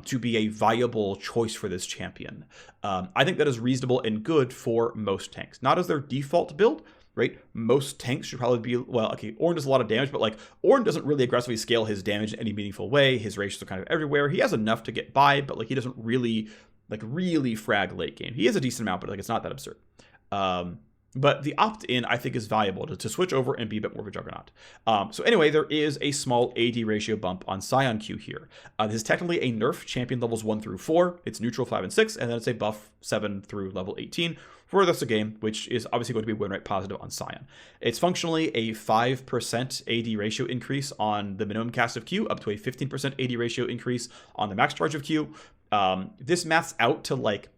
to be a viable choice for this champion. I think that is reasonable and good for most tanks. Not as their default build, right? Most tanks should probably be, well, okay, Ornn does a lot of damage, but like Ornn doesn't really aggressively scale his damage in any meaningful way. His ratios are kind of everywhere. He has enough to get by, but like he doesn't really frag late game. He has a decent amount, but like it's not that absurd. But the opt-in, I think, is valuable to switch over and be a bit more of a Juggernaut. So anyway, there is a small AD ratio bump on Sion Q here. This is technically a nerf champion levels 1 through 4. It's neutral 5 and 6, and then it's a buff 7 through level 18 for the rest of the game, which is obviously going to be win rate positive on Sion. It's functionally a 5% AD ratio increase on the minimum cast of Q, up to a 15% AD ratio increase on the max charge of Q. This maths out to like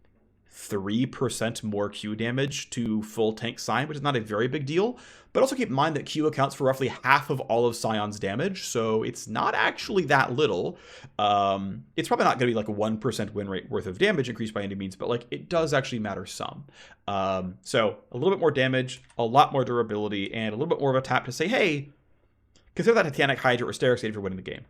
3% more Q damage to full tank Sion, which is not a very big deal. But also keep in mind that Q accounts for roughly half of all of Sion's damage, so it's not actually that little. It's probably not going to be like a 1% win rate worth of damage increase by any means, but like it does actually matter some. So a little bit more damage, a lot more durability, and a little bit more of a tap to say, hey, consider that Titanic Hydra or Sterix Gauge for winning the game.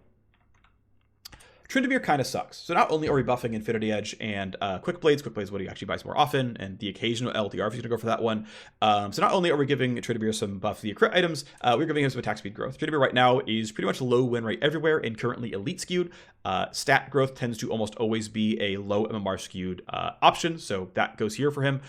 Tryndamere kind of sucks. So not only are we buffing Infinity Edge and Quick Blades what he actually buys more often, and the occasional LDR if he's going to go for that one. So not only are we giving Tryndamere some buff via crit items, we're giving him some attack speed growth. Tryndamere right now is pretty much low win rate everywhere and currently elite skewed. Stat growth tends to almost always be a low MMR skewed option, so that goes here for him.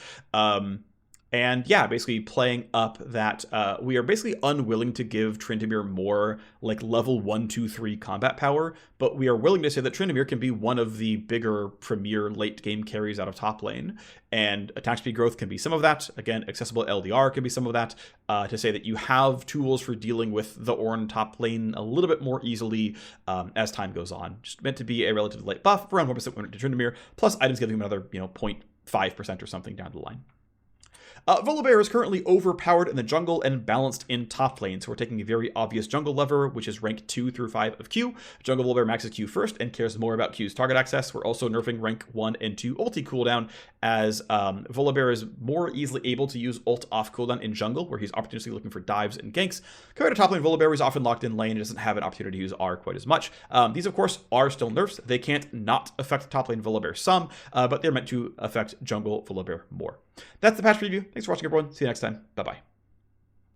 And yeah, basically playing up that we are basically unwilling to give Tryndamere more like level 1, 2, 3 combat power, but we are willing to say that Tryndamere can be one of the bigger premier late game carries out of top lane. And attack speed growth can be some of that. Again, accessible LDR can be some of that, to say that you have tools for dealing with the Ornn top lane a little bit more easily as time goes on. Just meant to be a relatively light buff, around 1% win rate to Tryndamere, plus items giving him another 0.5% or something down the line. Volibear is currently overpowered in the jungle and balanced in top lane, so we're taking a very obvious jungle lever, which is rank 2 through 5 of Q. Jungle Volibear maxes Q first and cares more about Q's target access. We're also nerfing rank 1 and 2 ulti cooldown, as Volibear is more easily able to use ult off cooldown in jungle, where he's opportunistically looking for dives and ganks. Compared to top lane Volibear, who's often locked in lane and doesn't have an opportunity to use R quite as much. These, of course, are still nerfs. They can't not affect top lane Volibear some, but they're meant to affect jungle Volibear more. That's the patch preview. Thanks for watching, everyone. See you next time. Bye-bye.